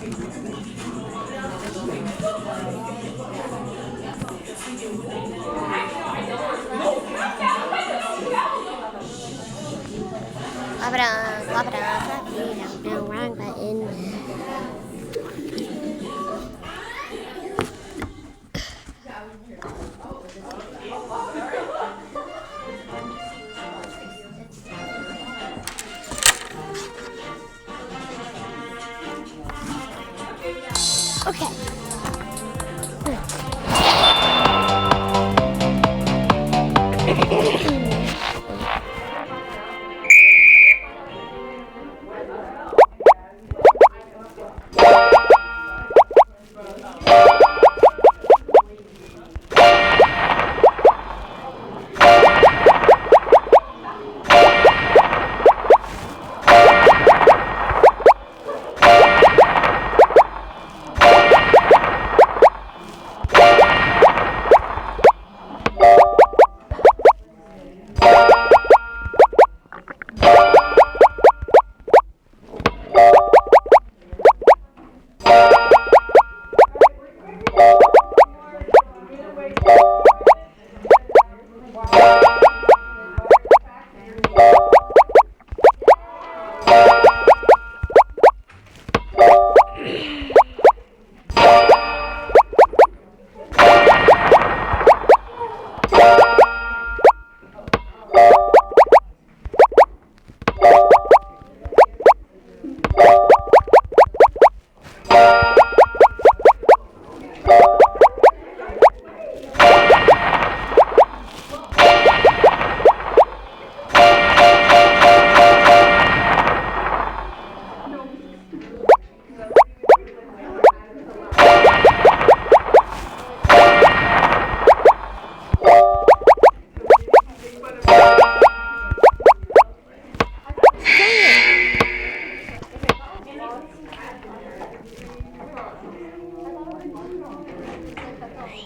Love it up, no, wrong button. Okay.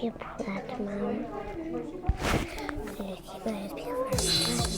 You pull that to mom. Keep it as beautiful.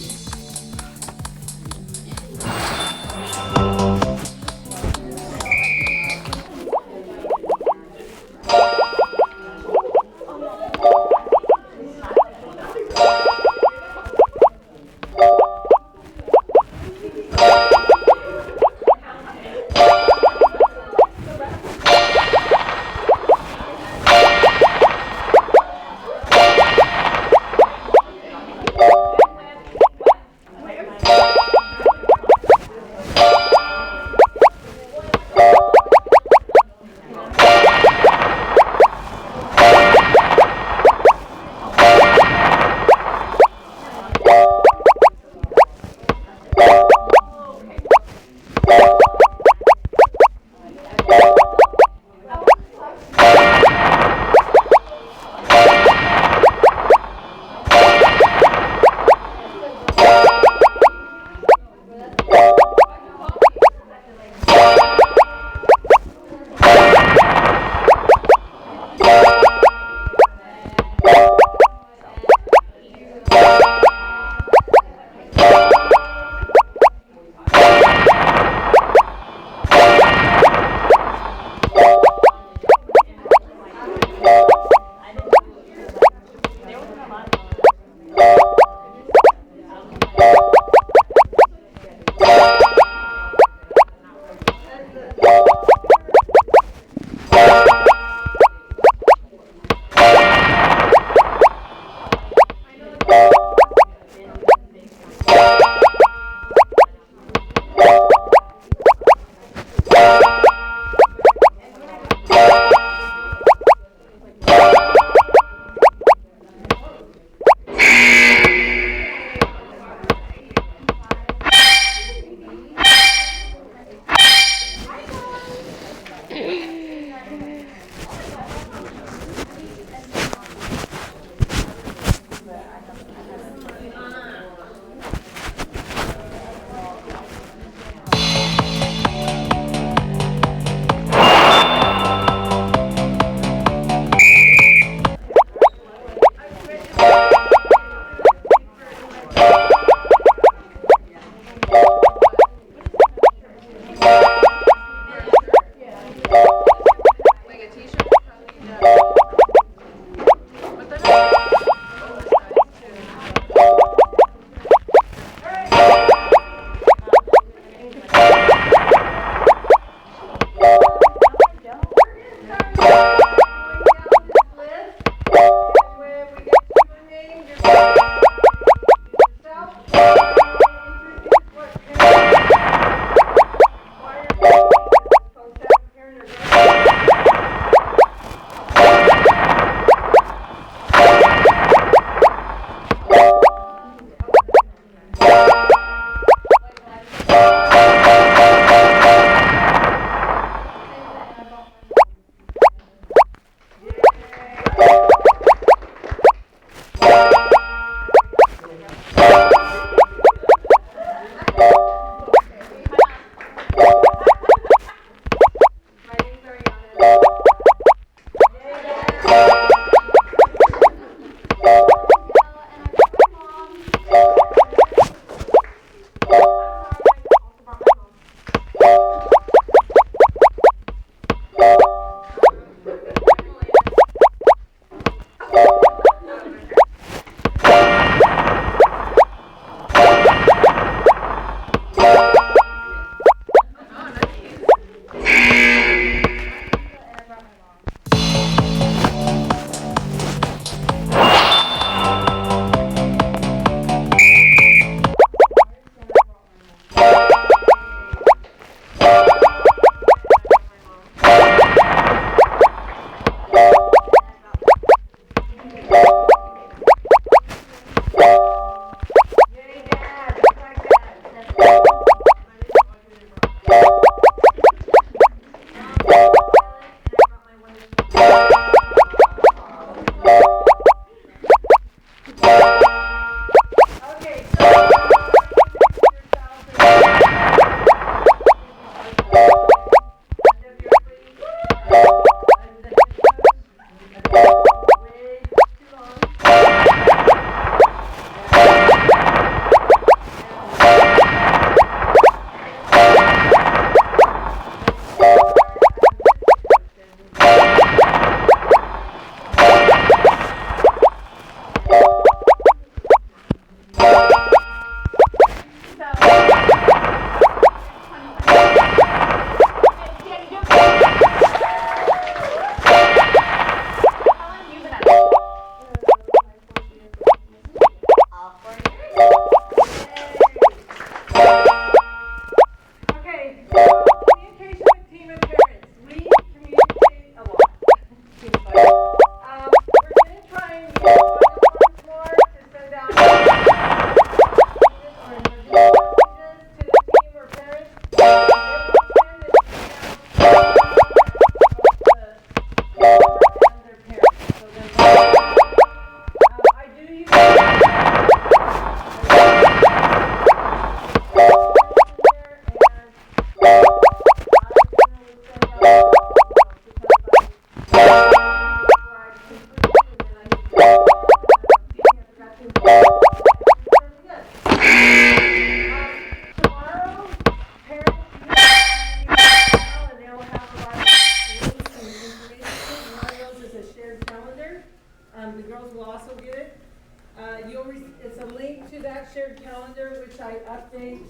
website update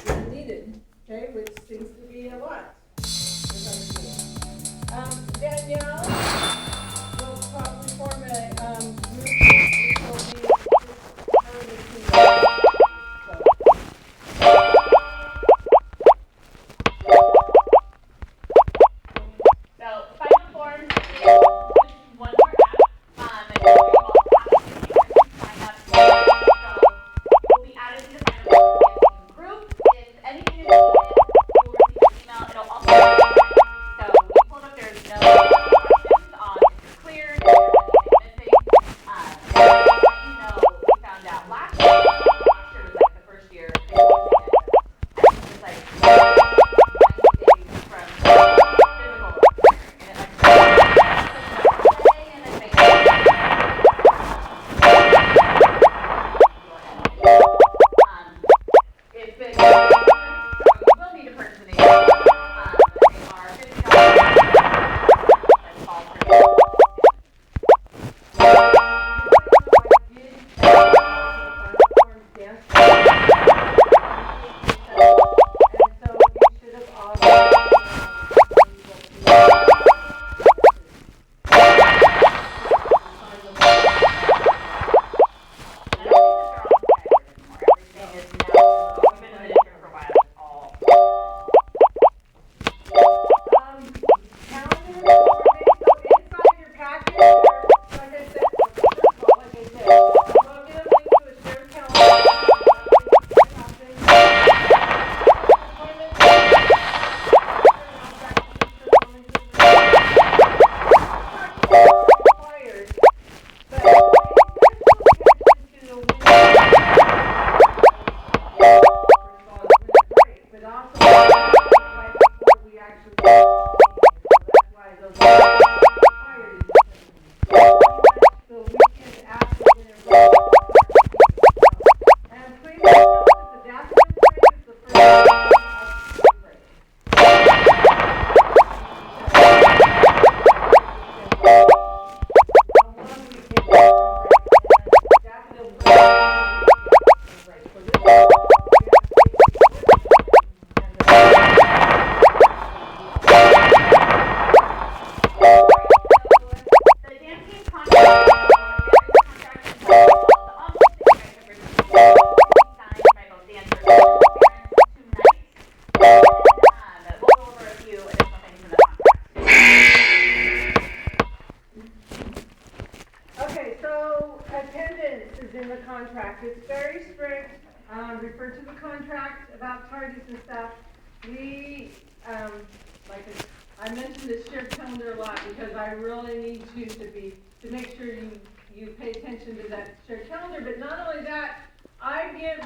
when needed, okay, which seems to be a lot. Danielle will probably form a group which will be her and the team. So Final Forms is just one more app. And we've all sign up. So we'll be added to the Final Forms group. If anything is needed, you'll receive an email. It'll also be so we pulled up. There's no questions on if you're cleared, if there's anything missing. Let you know we found out last year. Last year was like the first year. I think it was like 90 days from physical. If it, you will need to purchase an email. They are $50. That's all for you. It's very strict. Refer to the contract about tardies and stuff. We, I mentioned this shared calendar a lot because I really need you to make sure you pay attention to that shared calendar. But not only that, I give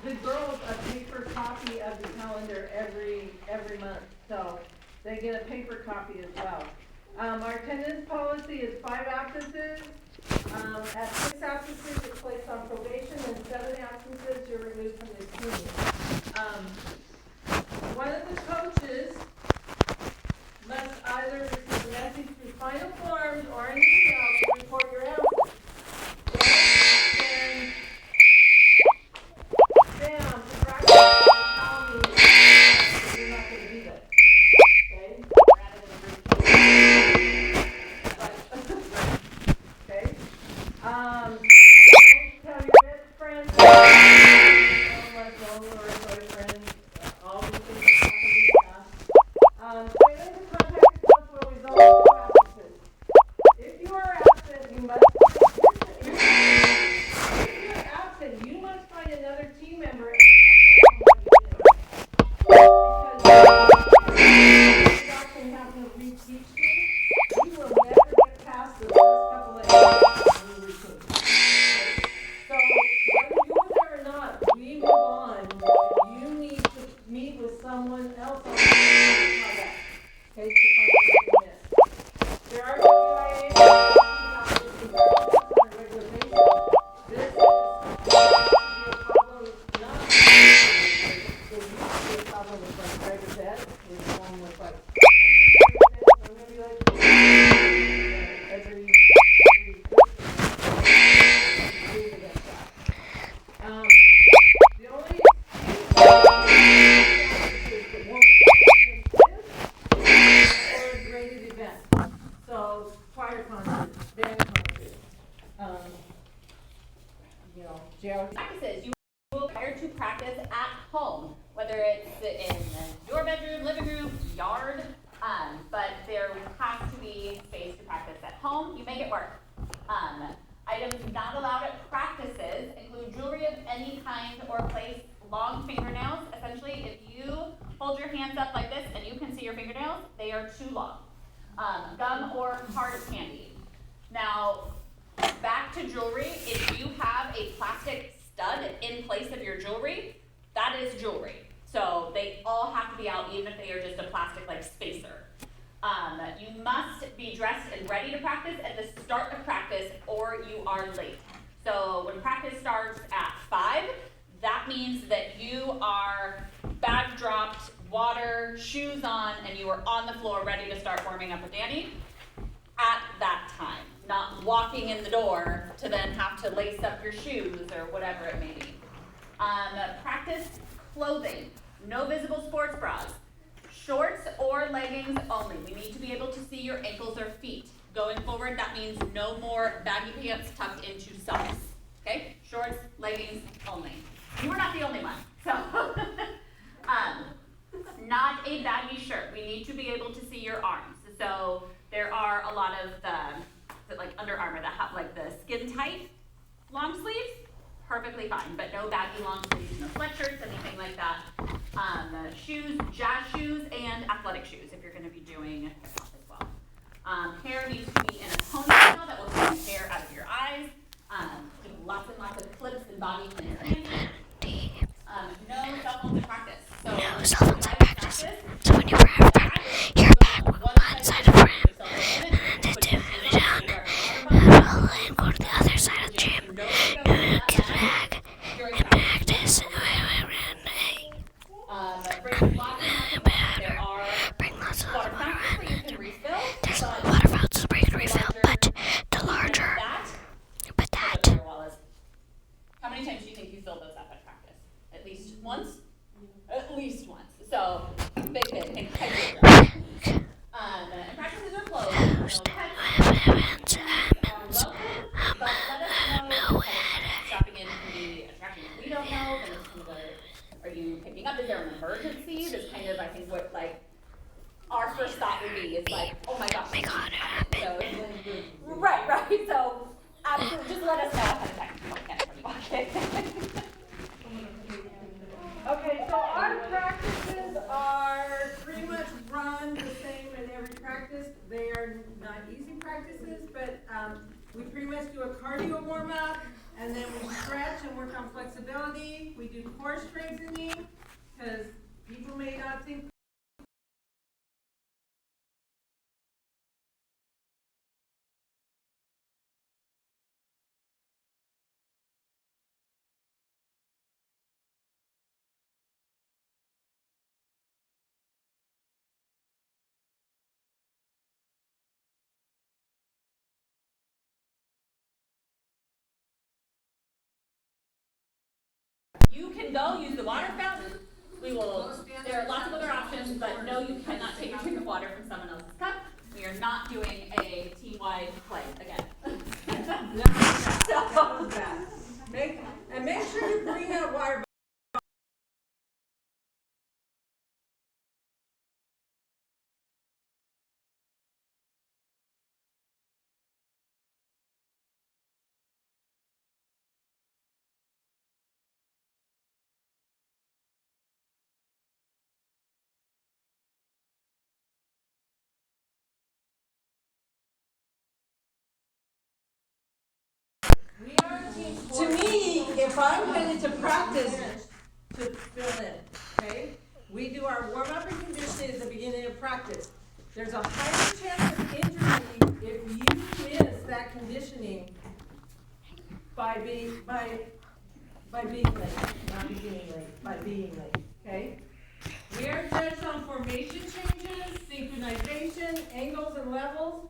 the girls a paper copy of the calendar every month, so they get a paper copy as well. Our attendance policy is 5 absences. At 6 absences, you're placed on probation, and 7 absences, you're removed from the team. One of the coaches must either receive a message through Final Forms or an email to report your absence. Then, Sam, to practice, tell me that you're not going to be there. Okay? Okay? Don't tell your best friend, or boyfriend, all these things that have to be done. Failure to contact us will result in 2 absences. If you are absent, you must find another team member and catch up on what you did. Because the doctor having to reteach you, you will never get past the first couple of days of your routine. So whether you were there or not, we move on. You need to meet with someone else on the product. Okay, to find out what you missed. There are WIA on a regular basis. This is problem with like Greg Bed, is one with like, home, you make it work. Items not allowed at practices include jewelry of any kind or place, long fingernails. Essentially, if you hold your hands up like this and you can see your fingernails, they are too long. Gum or hard candy. Now, back to jewelry, if you have a plastic stud in place of your jewelry, that is jewelry. So they all have to be out, even if they are just a plastic like spacer. You must be dressed and ready to practice at the start of practice or you are late. So when practice starts at 5, that means that you are bag dropped, water, shoes on, and you are on the floor ready to start warming up with Danny at that time. Not walking in the door to then have to lace up your shoes or whatever it may be. Practice clothing, no visible sports bras. Shorts or leggings only. We need to be able to see your ankles or feet. Going forward, that means no more baggy pants tucked into socks. Okay? Shorts, leggings only. You are not the only one. So, not a baggy shirt. We need to be able to see your arms. So, there are a lot of the like Under Armour that have like the skin tight long sleeves. Perfectly fine, but no baggy long sleeves, no sweatshirts, anything like that. Shoes, jazz shoes, and athletic shoes if you're going to be doing hip hop as well. Hair needs to be in a ponytail that will keep hair out of your eyes. Lots and lots of clips and bobby pins. No cell phones at practice. So No cell phones at practice. So when you're your bag will go on one side of the room, and then to move down, and go to the other side of the gym. Get a bag and practice. Bring lots of water around. There's a lot of water fountains to bring and refill, but the larger. But that. How many times do you think you filled those up at practice? At least once? At least once. So, big. And practices are closed. So pets are welcome, but let us know if stopping in can be attracting we don't know. Then it's kind of are you picking up? Is there an emergency? That's kind of, I think, what like our first thought would be is like, oh my gosh. Make it happen. So, right. So, absolutely, just let us know ahead of time. Okay. Okay, so our practices are pretty much run the same in every practice. They are not easy practices, but we pretty much do a cardio warm-up, and then we stretch and work on flexibility. We do core strengthening, because people may not think You can go use the water fountain. There are lots of other options, but no, you cannot take a drink of water from someone else's cup. We are not doing a team-wide play again. So, make sure you bring that water. To me, if I'm headed to practice to fill in, okay? We do our warm-up and conditioning at the beginning of practice. There's a higher chance of injury if you miss that conditioning by being late, not being late, by being late, okay? We are judged on formation changes, synchronization, angles and levels.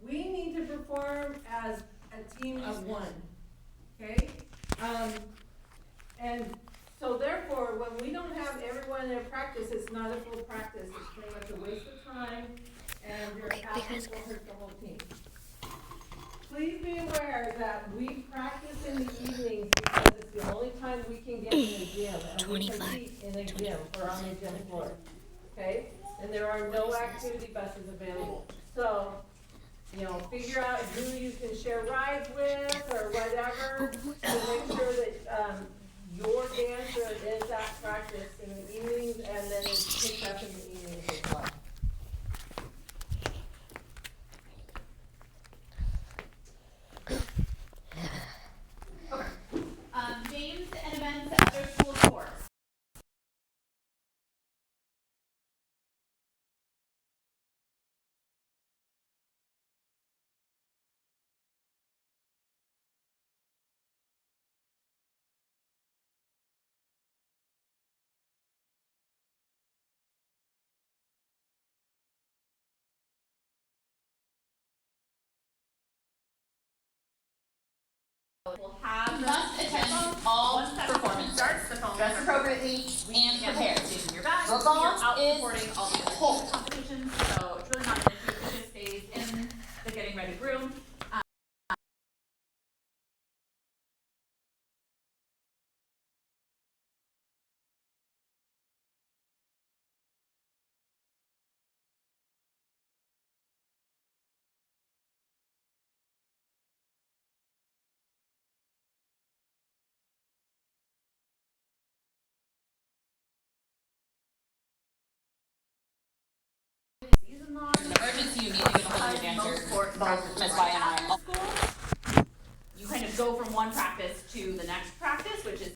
We need to perform as a team of one. Okay, and so therefore, when we don't have everyone in practice, it's not a full practice. It's pretty much a waste of time, and your absence will hurt the whole team. Please be aware that we practice in the evenings because it's the only time we can get in the gym, and we compete in a gym or on a gym floor. Okay, and there are no activity buses available. So you know, figure out who you can share rides with or whatever, to make sure that, your dancer is at practice in the evenings, and then it's picked up in the evenings as well. Games and events after school sports. We'll have Must attend all performances, starts the phone. dress appropriately, and prepared. In your bag. Football You're out is supporting all the other whole. competitions, so it's really not an issue. It just stays in the getting ready room. Season long. An emergency, you need to get a hold of your dancer. Most Both Ms. Y and I. after school, you kind of go from one practice to the next practice, which is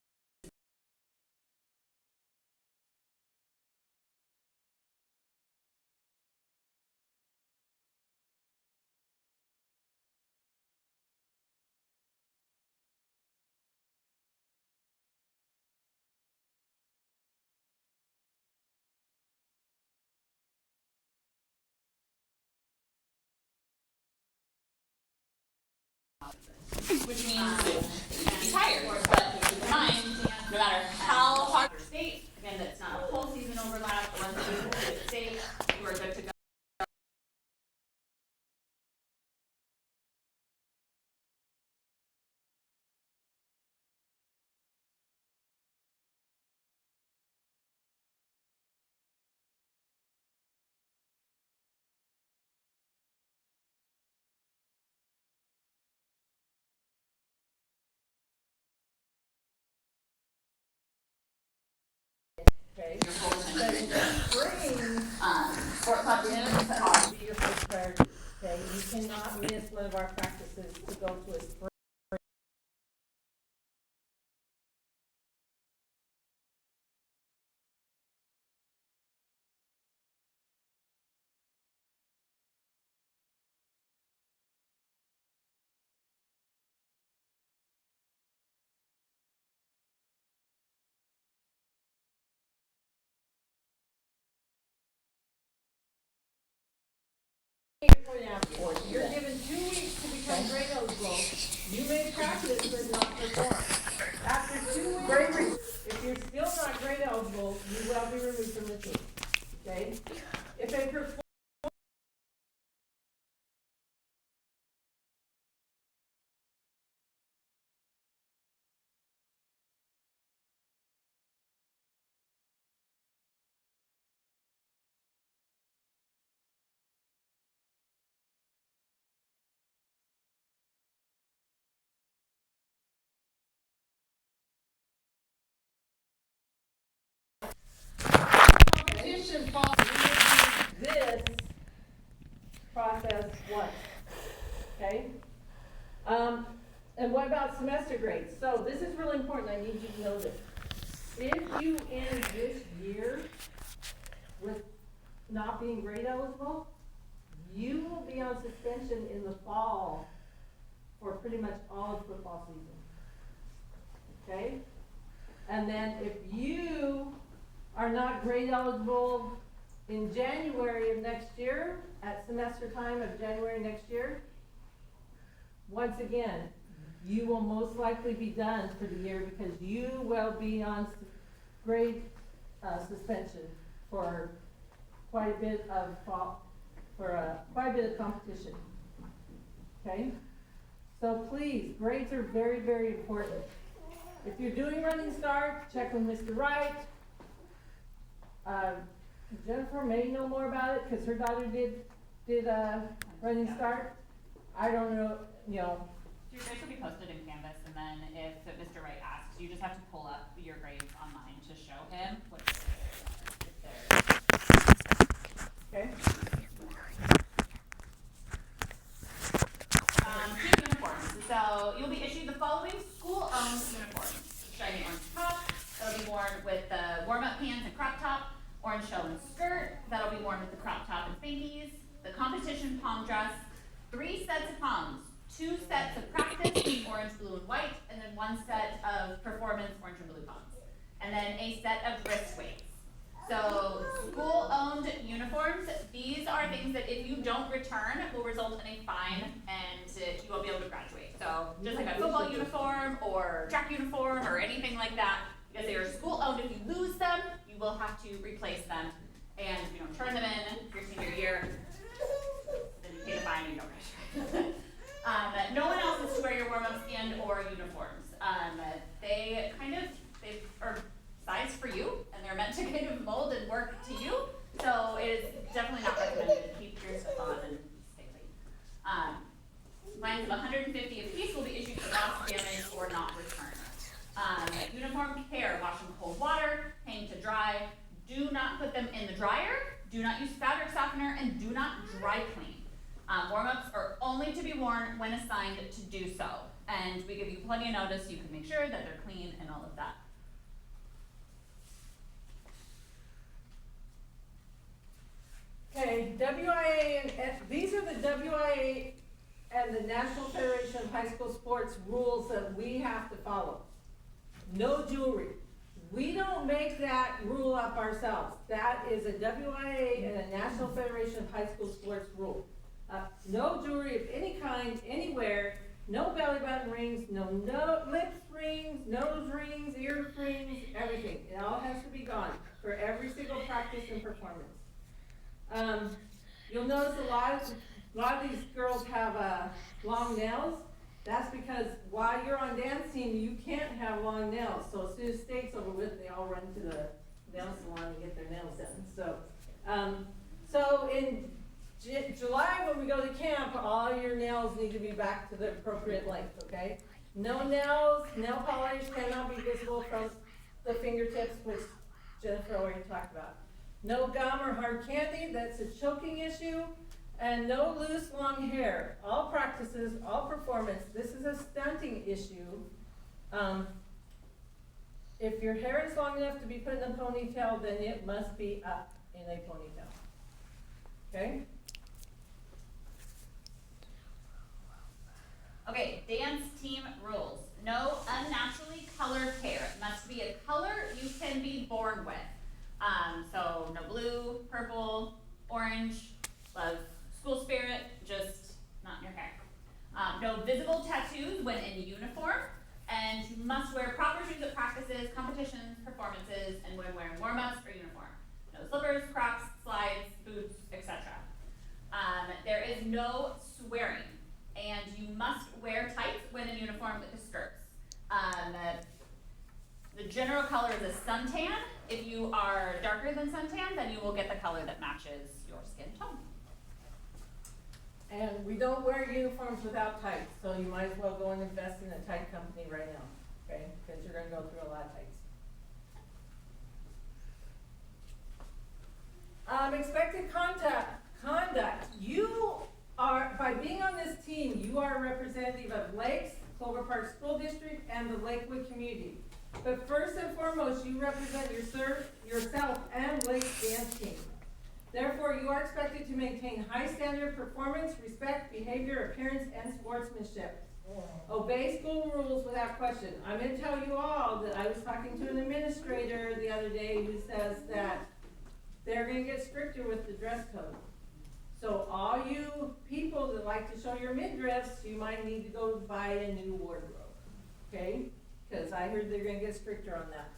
Which means that you can be tired, but keep in mind, no matter how hard. your state. Again, that's not a whole season overlap. Once you complete state, you are good to go. Okay? Your full attention. Spring Sport club is is to be your first priority, okay? You cannot miss one of our practices to go to a spring. You're given 2 weeks to become grade eligible. You may practice but not perform. After 2 weeks, if you're still not grade eligible, you will be removed from the team. Okay? If a performance competition falls this process once. Okay? And what about semester grades? So this is really important. I need you to know this. If you end this year with not being grade eligible, you will be on suspension in the fall for pretty much all of football season. Okay? And then if you are not grade eligible in January of next year, at semester time of January next year, once again, you will most likely be done for the year because you will be on grade suspension for quite a bit of quite a bit of competition. Okay? So please, grades are very, very important. If you're doing running start, check with Mr. Wright. Jennifer may know more about it because her daughter did running start. I don't know, you know, Your grades will be posted in Canvas, and then if Mr. Wright asks, you just have to pull up your grades online to show him what they're. okay? Team uniforms. So you'll be issued the following school-owned uniforms: shiny orange top that'll be worn with the warm-up pants and crop top, orange shell and skirt that'll be worn with the crop top and spankies, the competition pom dress, 3 sets of poms, 2 sets of practice, orange, blue, and white, and then 1 set of performance, orange and blue poms, and then a set of wrist weights. So school-owned uniforms, these are things that if you don't return will result in a fine and you won't be able to graduate. So just like a football uniform or track uniform or anything like that, because they are school-owned, if you lose them, you will have to replace them. And if you don't turn them in your senior year, then you pay the fine and you don't graduate. No one else is to wear your warm-ups and or uniforms. They are sized for you, and they're meant to kind of mold and work to you. So it is definitely not recommended. Keep your stuff on and stay clean. Lines of 150 apiece will be issued for loss, damage, or not returned. Uniform care: wash in cold water, hang to dry. Do not put them in the dryer. Do not use fabric softener, and do not dry clean. Warm-ups are only to be worn when assigned to do so, and we give you plenty of notice so you can make sure that they're clean and all of that. Okay, WIA, and these are the WIA and the National Federation of High School Sports rules that we have to follow. No jewelry. We don't make that rule up ourselves. That is a WIA and a National Federation of High School Sports rule. No jewelry of any kind, anywhere, no belly button rings, no lips rings, nose rings, ear rings, everything. It all has to be gone for every single practice and performance. You'll notice a lot of these girls have long nails. That's because while you're on dance team, you can't have long nails. So as soon as state's over with, they all run to the nail salon and get their nails done. So in July, when we go to camp, all your nails need to be back to the appropriate length, okay? No nails, nail polish cannot be visible from the fingertips, which Jennifer already talked about. No gum or hard candy, that's a choking issue. And no loose long hair. All practices, all performance, this is a stunting issue. If your hair is long enough to be put in a ponytail, then it must be up in a ponytail. Okay? Okay, dance team rules. No unnaturally colored hair. It must be a color you can be born with. So no blue, purple, orange, love school spirit, just not in your hair. No visible tattoos when in uniform, and you must wear proper shoes at practices, competitions, performances, and when wearing warm-ups or uniform. No slippers, Crocs, slides, boots, etc. There is no swearing, and you must wear tights when in uniform with the skirts. The general color is a suntan. If you are darker than suntan, then you will get the color that matches your skin tone. And we don't wear uniforms without tights, so you might as well go and invest in a tight company right now, okay? Because you're gonna go through a lot of tights. Expected conduct. You are, by being on this team, you are a representative of Lakes, Clover Park School District, and the Lakewood community. But first and foremost, you represent yourself and Lakes dance team. Therefore, you are expected to maintain high standard performance, respect, behavior, appearance, and sportsmanship. Obey school rules without question. I'm going to tell you all that I was talking to an administrator the other day who says that they're going to get stricter with the dress code. So all you people that like to show your midriffs, you might need to go buy a new wardrobe, okay? Because I heard they're going to get stricter on that,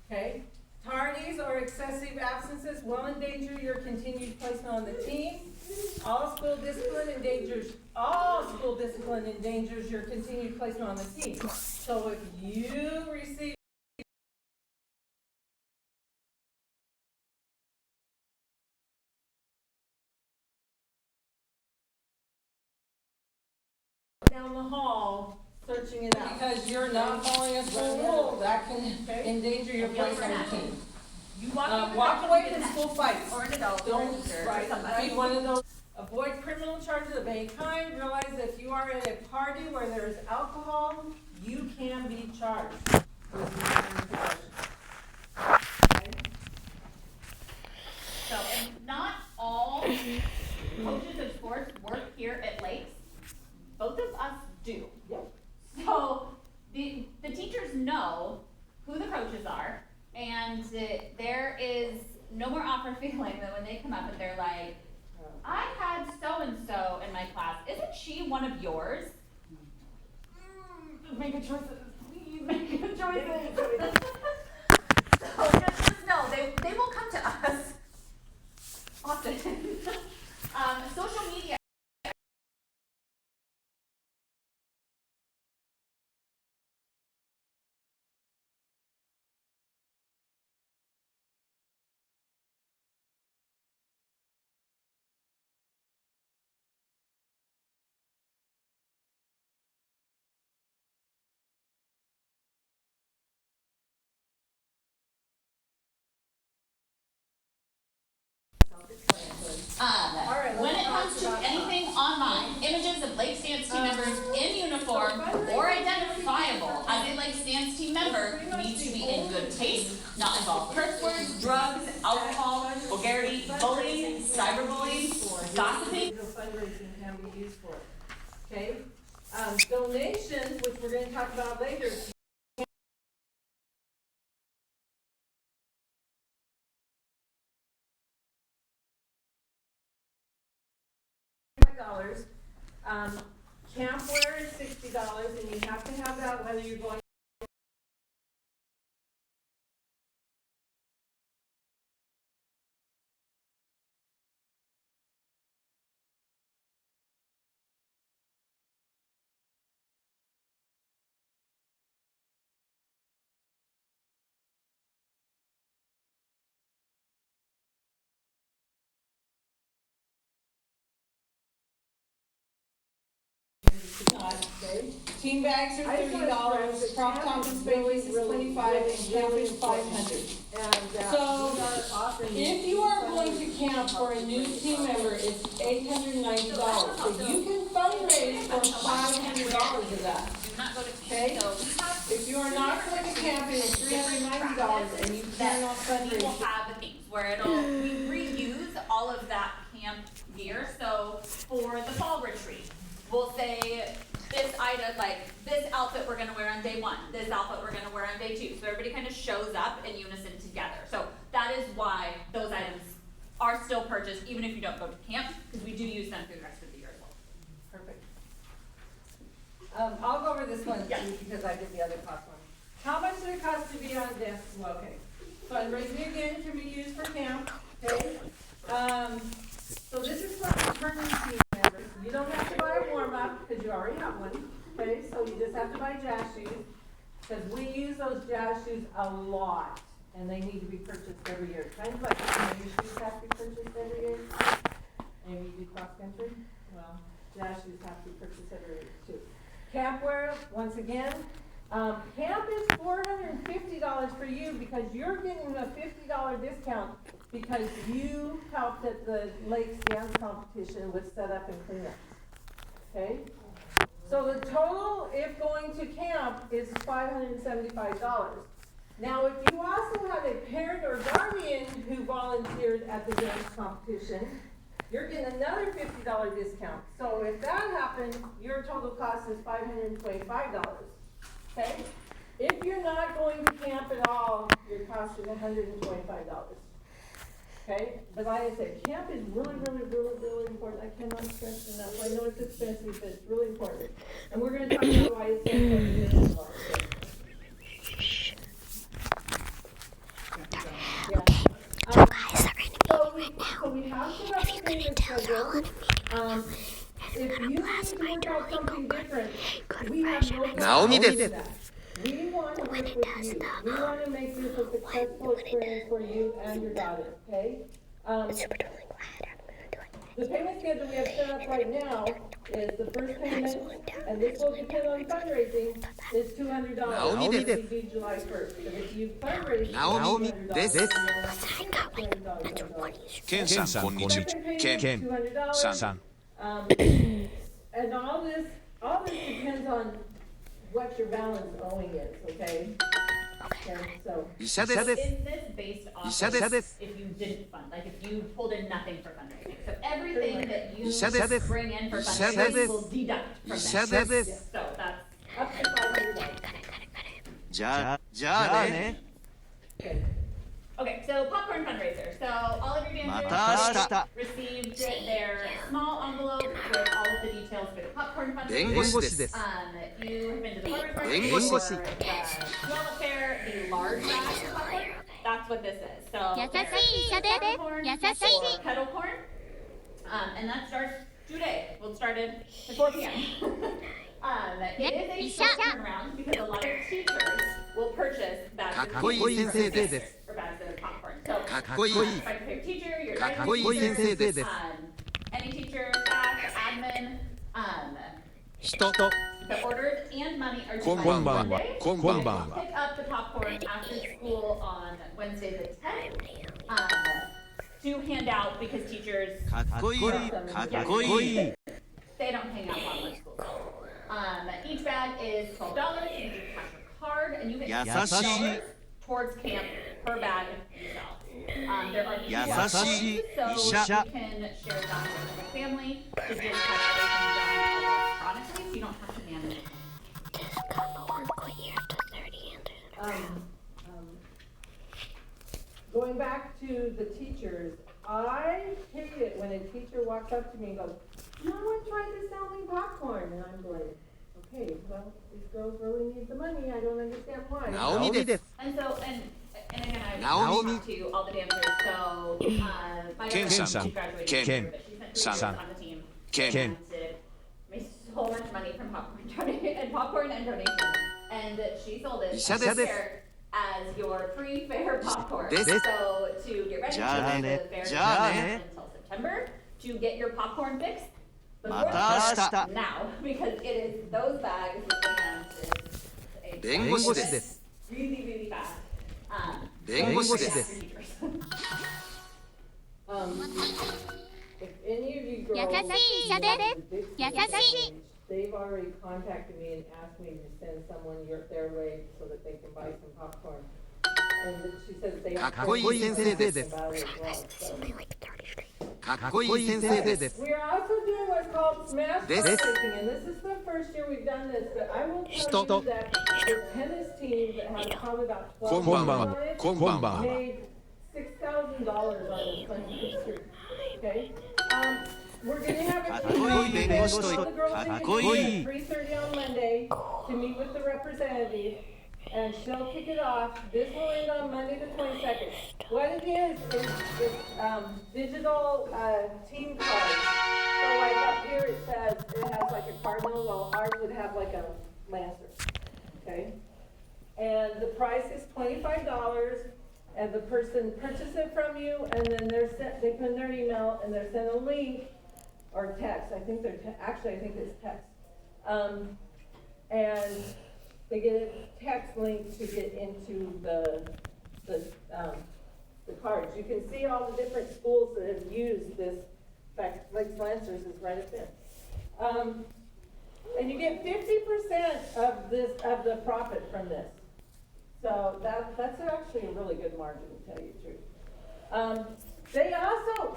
okay? Tardies or excessive absences will endanger your continued placement on the team. All school discipline endangers your continued placement on the team. So if you receive hall searching it out. Because you're not following a school rule, that can endanger your place on the team. You walk Walk away from school fights. or an adult or a Don't, teacher or right, somebody. be one of those. Avoid criminal charges of any kind. Realize that if you are at a party where there is alcohol, you can be charged with using possession. Okay? So, and not all coaches of sports work here at Lakes. Both of us do. Yep. So, the teachers know who the coaches are, and there is no more awkward feeling than when they come up and they're like, I had so-and-so in my class, isn't she one of yours? Make good choices, please make good choices. So just know, they will come to us often. Social media. When it comes to anything online, images of Lake Stance team members in uniform or identifiable as a Lake Stance team member need to be in good taste, not involve curse words, drugs, alcohol, vulgarity, bullying, cyberbullying, gossiping. Fundraising can be used for it. Okay? Donations, which we're gonna talk about later. $65. Camp wear is $60, and you have to have that whether you're going. Team bags are $30, crop top and spanglies is $25, and camp is $500. So, if you are going to camp for a new team member, it's $890. So you can fundraise for $500 of that. Do not go to Okay? So we have If you are not going to camp, it's $390, and you cannot that we will fundraise. have things where we reuse all of that camp gear. So for the fall retreat, we'll say this item, like this outfit we're gonna wear on day 1, this outfit we're gonna wear on day 2. So everybody kind of shows up in unison together. So that is why those items are still purchased even if you don't go to camp, because we do use them through the rest of the year as well. Perfect. I'll go over this one Yeah. too, because I did the other cost one. How much does it cost to be on desk? Well, okay. Fundraising again can be used for camp, okay? So this is for returning team members. You don't have to buy a warm-up, because you already have one, okay? So you just have to buy jazz shoes, because we use those jazz shoes a lot, and they need to be purchased every year. Kind of like, your shoes have to be purchased every year. Maybe you do cross-country? Well, jazz shoes have to be purchased every year too. Camp wear, once again, camp is $450 for you because you're getting a $50 discount because you helped at the Lakes dance competition with setup and cleanup. Okay? So the total, if going to camp, is $575. Now, if you also have a parent or guardian who volunteered at the dance competition, you're getting another $50 discount. So if that happened, your total cost is $525. Okay? If you're not going to camp at all, your cost is $125. Okay? But like I said, camp is really, really, really, really important. I cannot stress enough. I know it's expensive, but it's really important. And we're going to talk about why it's so important as well. So guys are in a meeting right now. So we have to If you couldn't tell, they're all in a meeting. if you need last to night work out something different, Good we have impression. no 나오미 problem 됐어. with that. We want to work When it with does you. that, We want to make this a successful when it experience for you and your daughter, okay? I'm super totally glad I'm gonna do it. the payment schedule we have set up right now is the first payment, and this will depend on fundraising, is $200. Naomi If desu. we do July 1st. But if you fundraise, Naomi desu. $200. ケンさんこんにちは。ケンケンさん。 And all this depends on what your balance owing is, okay? Okay, so, 医者です。 Is this based off 医者です if you didn't fund, like if you pulled in nothing for fundraising? So everything that you 医者です bring in for 医者 fundraising です will deduct 医 from 者 that. です So that's up to $500. じゃあね Okay. okay. So popcorn fundraiser. So all of your ま dancers た明日 received their small envelope with all of the details for the popcorn 弁 fundraiser. 護士です You have been to the farmer's market 弁護士 for the Swallow Fair, the large bag of popcorn. That's what this is. So 優しい医者です corn 優しい or kettle corn. And that starts today. Well, it started at 4 p.m. It is a short turnaround because a lot of teachers will purchase bags か of っこいい先生です or bags of popcorn. So かっこいい find your favorite teacher, your かっ guidance こいい teacher, 先生です any teacher, staff, admin, 人と the orders and money are due こんばんは Monday. こんばんは Pick up the popcorn after school on Wednesday the 10th to hand out because teachers かっこいいかっこいい they don't hang out while in school. Each bag is $12. You can do cash or card, and you get 優しい $6 towards camp per bag you sell. There are優しい so 医 you 者 can share that with the family to just have everything done electronically, so you don't have to manage it. Going back to the teachers, I hate it when a teacher walks up to me and goes, no one tried to sell me popcorn. And I'm going, okay, well, these girls really need the money. I don't understand why. ナオミです And so, and again, I Naomi. talked to all the dancers. So, my Ken daughter san. graduated Ken this year, but she spent 3 years san. on the team. Ken. And made so much money from popcorn and donations. And she sold it医者 this です year as your free fair popcorn. です So to get ready じゃあ for ね the fair じゃあね until September to get your popcorn fix. また明日 Now, because it is those bags and it's a 弁護士です really, really fast. 弁護士で for す teachers. If any of you girls 優しい医者です 優しい they've already contacted me and asked me to send someone their way so that they can buy some popcorn. And she says they have かっこいい先生です about it as well. So. かっこいい先生です We are also doing what's called smash This- fundraising, and this is the first year we've done this, but I will tell you that the tennis team that has probably about こ 12 んばん on は it こんばんは made $6,000 on this fundraiser. Okay? We're gonna have a かっこいい弁護士と all the girls かっ in こいい at 3:30 on Monday to meet with the representative, and she'll kick it off. This will end on Monday the 22nd. What it is digital team cards. So like up here it says, it has like a cardinal, while ours would have like a lancer. Okay? And the price is $25, and the person purchases it from you, and then they put in their email, and they're sent a link or text. I think actually I think it's text. And they get a text link to get into the cards. You can see all the different schools that have used this. In fact, Lakes Lancers is right up there. And you get 50% of the profit from this. So that's actually a really good margin, to tell you the truth.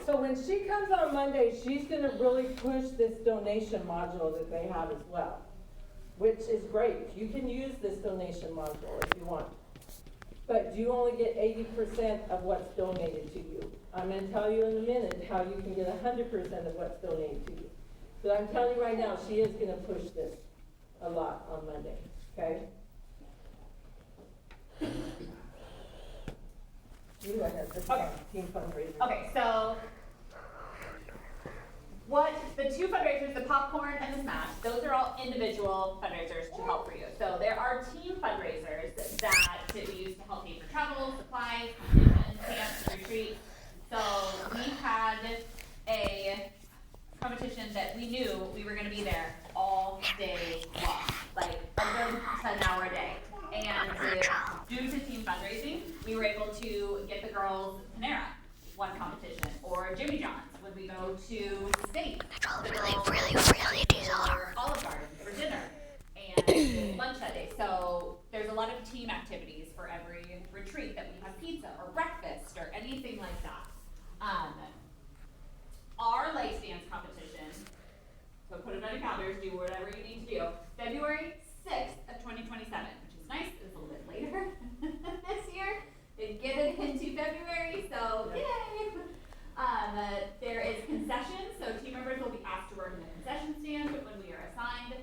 So when she comes on Monday, she's gonna really push this donation module that they have as well, which is great. You can use this donation module if you want. But you only get 80% of what's donated to you. I'm gonna tell you in a minute how you can get 100% of what's donated to you. But I'm telling you right now, she is gonna push this a lot on Monday, okay? You go ahead, this is Okay. team fundraiser. Okay, so what the 2 fundraisers, the popcorn and the smash, those are all individual fundraisers to help for you. So there are team fundraisers that we use to help pay for travel, supplies, competitions, camps, retreats. So we had a competition that we knew we were gonna be there all day long, like a good 10-hour day. And due to team fundraising, we were able to get the girls Panera, one competition, or Jimmy John's when we go to state. Really Or Olive Garden for dinner and lunch that day. So there's a lot of team activities for every retreat that we have pizza or breakfast or anything like that. Our lights dance competition, so put it on your calendars, do whatever you need to do. February 6th of 2027, which is nice, it's a little bit later this year. Didn't get it into February, so yay! There is concessions, so team members will be asked to work in the concession stand when we are assigned.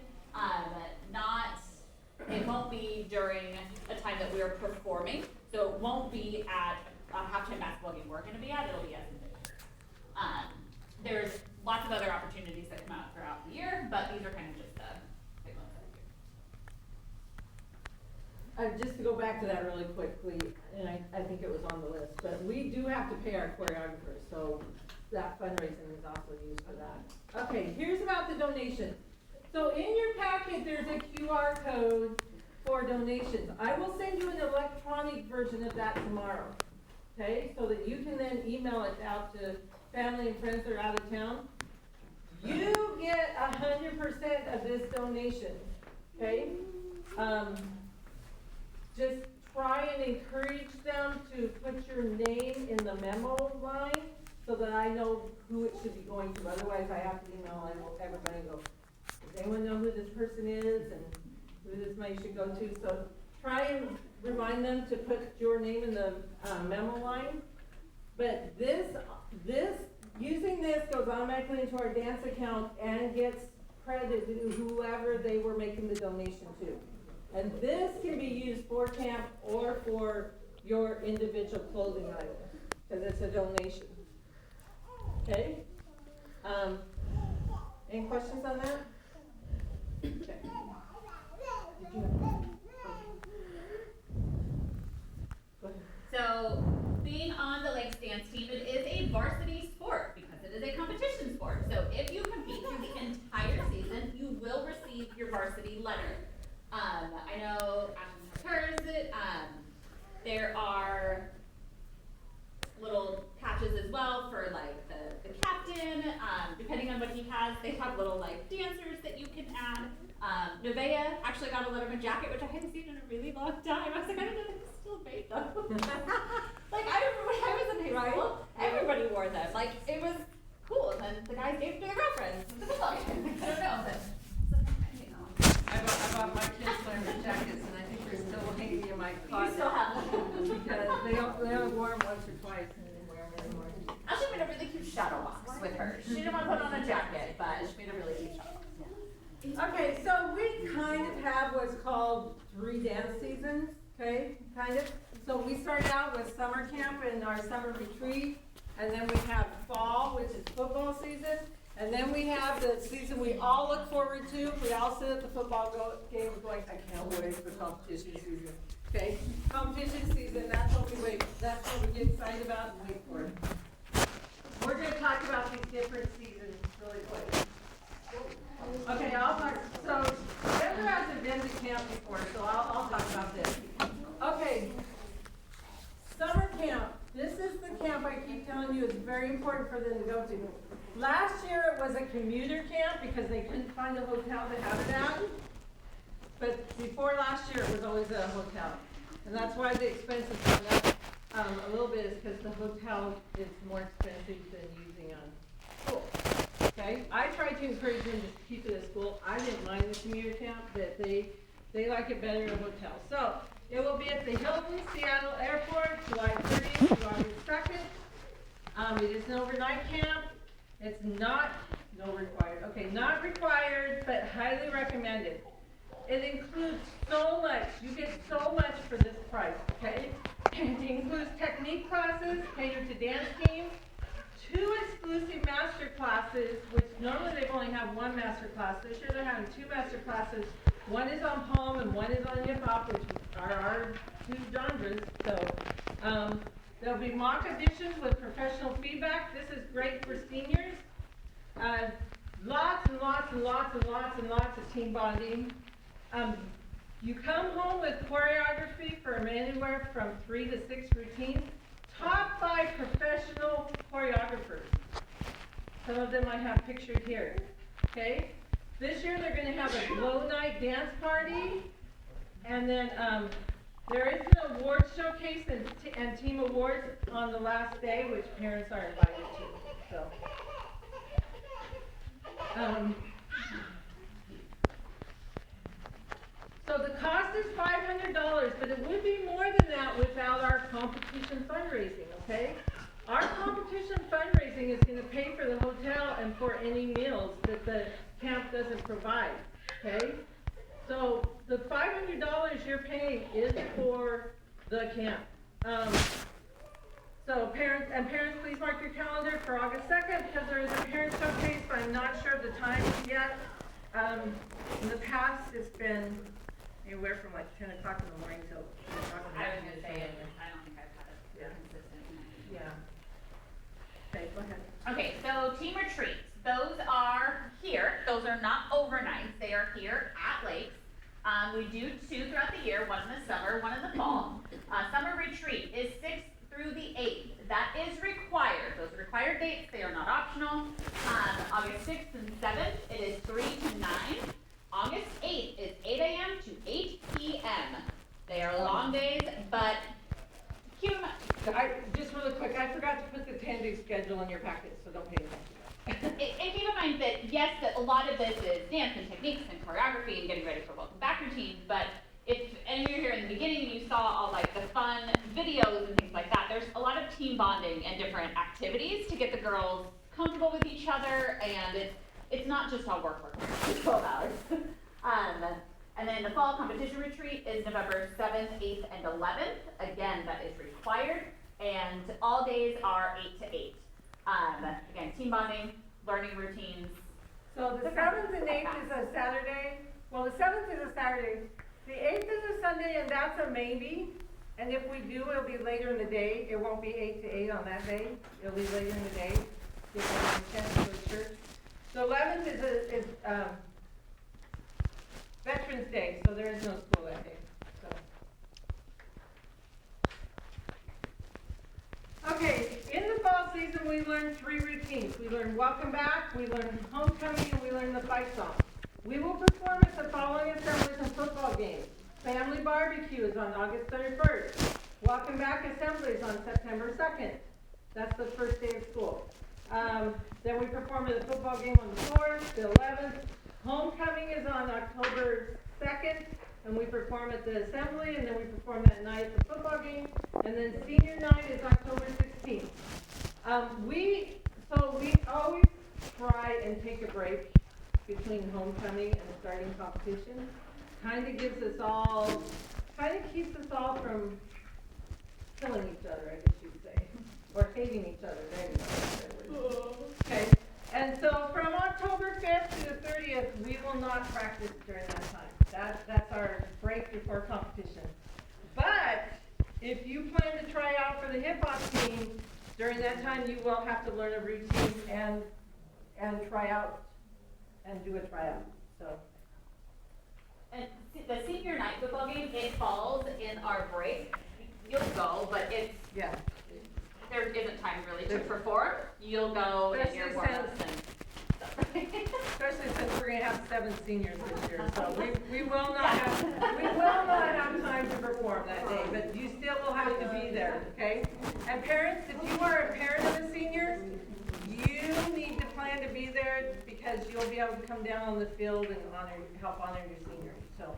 It won't be during a time that we are performing, so it won't be at a halftime basketball game we're going to be at, it'll be at the there's lots of other opportunities that come out throughout the year, but these are kind of just the big ones that I do. Just to go back to that really quickly, and I think it was on the list, but we do have to pay our choreographers, so that fundraising is also used for that. Okay, here's about the donations. So in your packet, there's a QR code for donations. I will send you an electronic version of that tomorrow, okay? So that you can then email it out to family and friends that are out of town. You get 100% of this donation, okay? Just try and encourage them to put your name in the memo line so that I know who it should be going to. Otherwise, I have to email everybody and go, does anyone know who this person is and who this money should go to? So try and remind them to put your name in the memo line. But using this goes automatically into our dance account and gets credit to whoever they were making the donation to. And this can be used for camp or for your individual clothing item, because it's a donation. Okay? Any questions on that? Okay. Go ahead. So, being on the Lakes Dance team, it is a varsity sport because it is a competition sport. So, if you compete through the entire season, you will receive your varsity letter. I know Ashton has hers. There are little patches as well for like the captain. Depending on what he has, they have little like dancers that you can add. Nevaeh actually got a Letterman jacket, which I hadn't seen in a really long time. I was like, I don't know if it's still made though. Like I remember when I was in high school, everybody wore them. Like it was cool. And then the guys gave them to their girlfriends. I don't know, but you know. I bought my kids Letterman jackets, and I think they're still hanging in my You closet. still have them. Because they only wore them once or twice, and didn't wear them anymore. Ashley made a really cute shadow box with her. She didn't want to put on a jacket, but she made a really cute shadow box. Okay, so we kind of have what's called 3 dance seasons, okay, kind of. So we started out with summer camp and our summer retreat, and then we have fall, which is football season, and then we have the season we all look forward to. We all sit at the football game going, I can't wait for competition season, okay? Competition season, that's what we wait, that's what we get excited about and wait for. We're gonna talk about these different seasons really quick. Okay, I'll talk, so Denver hasn't been to camp before, so I'll talk about this. Okay, summer camp. This is the camp I keep telling you is very important for them to go to. Last year it was a commuter camp because they couldn't find a hotel to have it at. But before last year it was always a hotel. And that's why the expenses went up a little bit, is because the hotel is more expensive than using a school. Okay, I tried to encourage them to keep it at school. I didn't mind the commuter camp, but they like it better in a hotel. So it will be at the Hilton Seattle Airport, July 30th to August 2nd. It is an overnight camp. It's not not required, but highly recommended. It includes so much. You get so much for this price. Okay, it includes technique classes catered to dance teams. 2 exclusive master classes, which normally they've only have 1 master class. This year they're having 2 master classes. One is on palm and one is on hip hop, which are our 2 genres. So there'll be mock auditions with professional feedback. This is great for seniors. and lots and lots and lots of team bonding. You come home with choreography from anywhere from 3 to 6 routines, taught by professional choreographers. Some of them I have pictured here, okay? This year they're gonna have a glow night dance party, and then, there is an award showcase and team awards on the last day, which parents are invited to, so. So the cost is $500, but it would be more than that without our competition fundraising, okay? Our competition fundraising is gonna pay for the hotel and for any meals that the camp doesn't provide, okay? So the $500 you're paying is for the camp. So parents, please mark your calendar for August 2nd, because there is a parent showcase, but I'm not sure of the times yet. In the past, it's been anywhere from like 10 o'clock in the morning till 2 o'clock in the I was afternoon. gonna say, I don't think I've had it Yeah. consistent. Yeah. Okay, go ahead. Okay, so team retreats, those are here, those are not overnights, they are here at Lakes. We do 2 throughout the year, one in the summer, one in the fall. Summer retreat is 6th through the 8th, that is required, those are required dates, they are not optional. August 6th and 7th, it is 3 to 9. August 8th is 8 a.m. to 8 p.m. They are long days, but keep in mind, Just really quick, I forgot to put the 10-day schedule in your packet, so don't pay attention. and keep in mind that, yes, that a lot of this is dance and techniques and choreography and getting ready for welcome back routines, but if any of you are here in the beginning and you saw all like the fun videos and things like that, there's a lot of team bonding and different activities to get the girls comfortable with each other, and it's not just all work for 12 hours. And then the fall competition retreat is November 7th, 8th, and 11th. Again, that is required, and all days are 8 to 8. Again, team bonding, learning routines. So the 7th and 8th is a Saturday. Well, the 7th is a Saturday. The 8th is a Sunday, and that's a maybe. And if we do, it'll be later in the day. It won't be 8 to 8 on that day. It'll be later in the day. Give them a chance to go to church. The 11th is Veterans Day, so there is no school that day. So. Okay, in the fall season, we learn 3 routines. We learn welcome back, we learn homecoming, and we learn the fight song. We will perform at the following assemblies and football games. Family barbecue is on August 31st. Welcome back assembly is on September 2nd. That's the first day of school. Then we perform at the football game on the 4th, the 11th. Homecoming is on October 2nd, and we perform at the assembly, and then we perform that night at the football game. And then senior night is October 16th. We always try and take a break between homecoming and starting competition. Kind of keeps us all from killing each other, I guess you'd say, or hating each other. There you go. Okay, and so from October 5th to the 30th, we will not practice during that time. That's our break before competition. But if you plan to try out for the hip hop team, during that time you will have to learn a routine and try out and do a tryout. So. And the senior night football game, it falls in our break. You'll go, but Yeah. there isn't time really to perform. You'll go in your warm-ups and stuff. Especially since we're gonna have 7 seniors this year, so we will not have time to perform that day, but you still will have to be there, okay? And parents, if you are a parent of a senior, you need to plan to be there because you'll be able to come down on the field and help honor your seniors, so.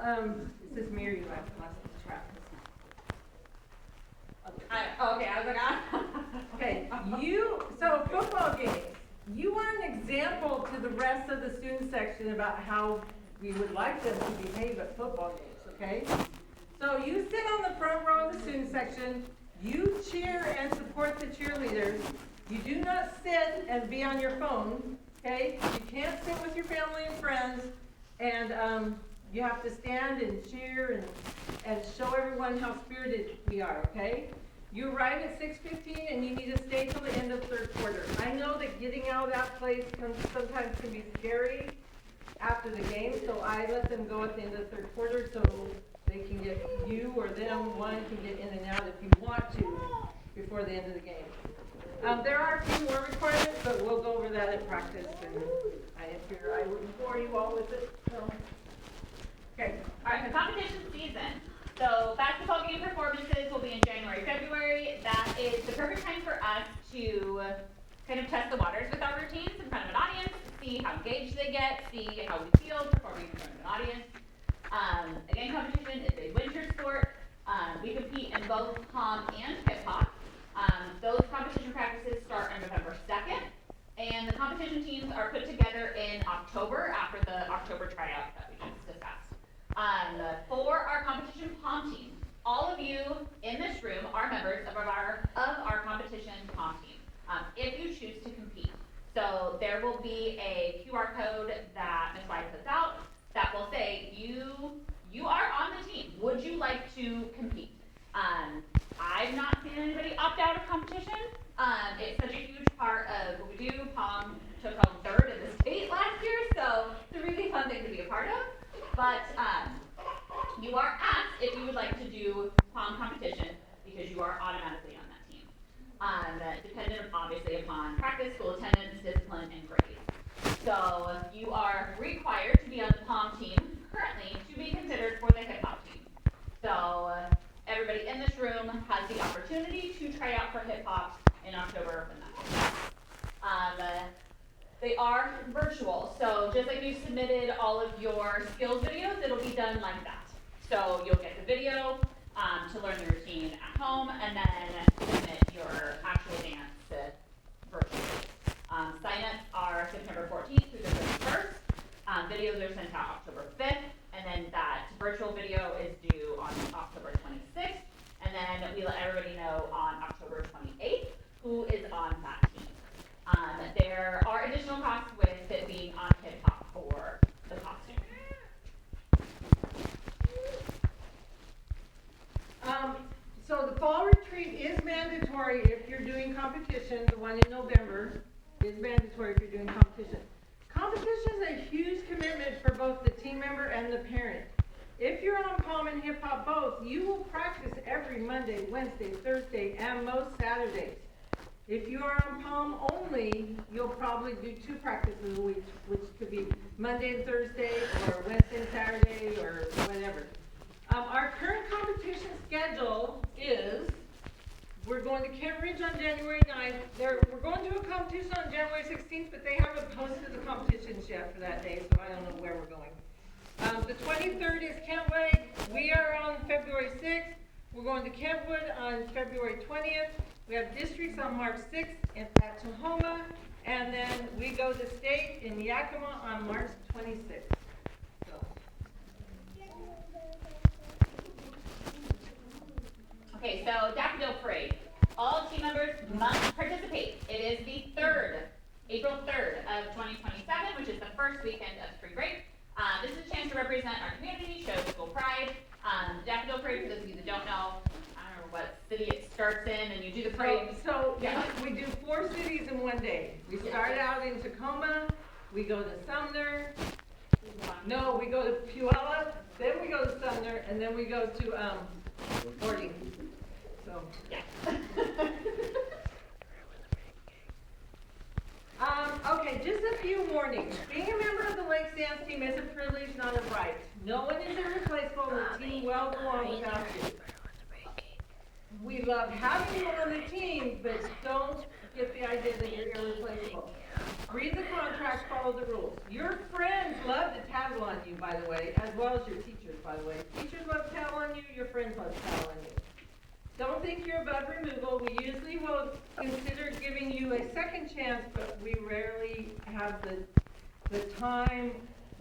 It says Mary, you have lost the track. Okay, I was like, Okay, so football games, you are an example to the rest of the student section about how we would like them to behave at football games, okay? So you sit on the front row of the student section, you cheer and support the cheerleaders. You do not sit and be on your phone, okay? You can't sit with your family and friends, and you have to stand and cheer and show everyone how spirited we are, okay? You arrive at 6:15 and you need to stay till the end how that place sometimes can be scary after the game, so I let them go at the end of the third quarter, so they can get, you or them, one can get in and out if you want to, before the end of the game. There are a few more requirements, but we'll go over that at practice, and I figure I wouldn't bore you all with it, so. Okay, All right, the competition season. So basketball game performances will be in January, February. That is the perfect time for us to kind of test the waters with our routines in front of an audience, see how engaged they get, see how we feel performing in front of an audience. Again, competition is a winter sport. We compete in both pom and hip hop. Those competition practices start on November 2nd, and the competition teams are put together in October after the October tryout that we just discussed. For our competition pom team, all of you in this room are members of our competition pom team, if you choose to compete. So there will be a QR code that Ms. White puts out that will say, you are on the team. Would you like to compete? I've not seen anybody opt out of competition. It's such a huge part of what we do. Pom took home third in the state last year, so it's a really fun thing to be a part of. But you are asked if you would like to do pom competition because you are automatically on that team. Dependent obviously upon practice, school attendance, discipline, and grades. So you are required to be on the pom team currently to be considered for the hip hop team. So everybody in this room has the opportunity to try out for hip hop in October when that. They are virtual, so just like you submitted all of your skills videos, it'll be done like that. So you'll get the video to learn the routine at home, and then submit your actual dance virtually. Sign-ups are September 14th through the 31st. Videos are sent out October 5th, and then that virtual video is due on October 26th, and then we let everybody know on October 28th who is on that team. There are additional costs with it being on hip hop for the costume. So the fall retreat is mandatory if you're doing competition. The one in November is mandatory if you're doing competition. Competition is a huge commitment for both the team member and the parent. If you're on pom and hip hop both, you will practice every Monday, Wednesday, Thursday, and most Saturdays. If you are on pom only, you'll probably do 2 practices a week, which could be Monday and Thursday, or Wednesday and Saturday, or whatever. Our current competition schedule is, we're going to Kent Ridge on January 9th. We're going to a competition on January 16th, but they haven't posted the competitions yet for that day, so I don't know where we're going. The 23rd is Kentwood. We are on February 6th. We're going to Kentwood on February 20th. We have districts on March 6th at Tahoma, and then we go to state in Yakima on March 26th. Okay, so Daffodil Parade. All team members must participate. It is the April 3rd of 2027, which is the first weekend of spring break. This is a chance to represent our community, show school pride. Daffodil Parade, for those of you that don't know, I don't know what city it starts in, and you do the parade. So we do 4 cities in one day. We start out in Tacoma, we go to Sumner, no, we go to Puyallup, then we go to Sumner, and then we go to Ording. So Yeah. Okay, just a few warnings. Being a member of the Lake Sands team is a privilege, not a right. No one is irreplaceable, and the team will go on without you. We love having you on the team, but don't get the idea that you're irreplaceable. Read the contract, follow the rules. Your friends love to tattle on you, by the way, as well as your teachers, by the way. Teachers love to tattle on you, your friends love to tattle on you. Don't think you're above removal. We usually will consider giving you a second chance, but we rarely have the time